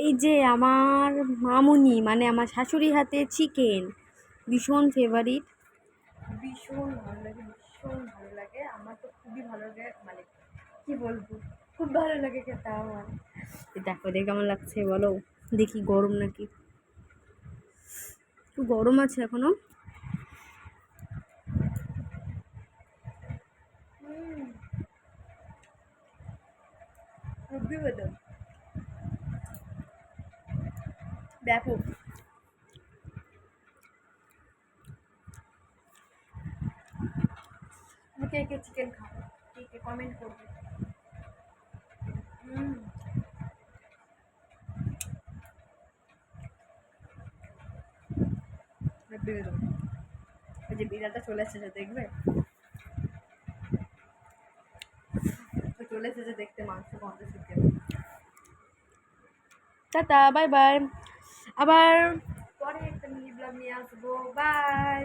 এই যে আমার মামুনি মানে আমার শাশুড়ি হাতে চিকেন ভীষণ ফেভারিট, ভীষণ ভালো লাগে, ভীষণ ভালো লাগে। আমার তো খুবই ভালো লাগে, মানে কি বলবো, খুব ভালো লাগে খেতে আমার। দেখো দেখে কেমন লাগছে বলো, দেখি গরম নাকি, একটু গরম আছে এখনো। খুবই ভালো, ব্যাপক। কে কে চিকেন খাও, কে কে কমেন্ট করবে। ওই যে বিড়ালটা চলে এসেছে দেখবে, তো চলে এসেছে দেখতে মাংস গন্ধ শুকে। টাটা, বাই বাই, আবার পরে একটা মিনি ব্লগ নিয়ে আসবো, বাই।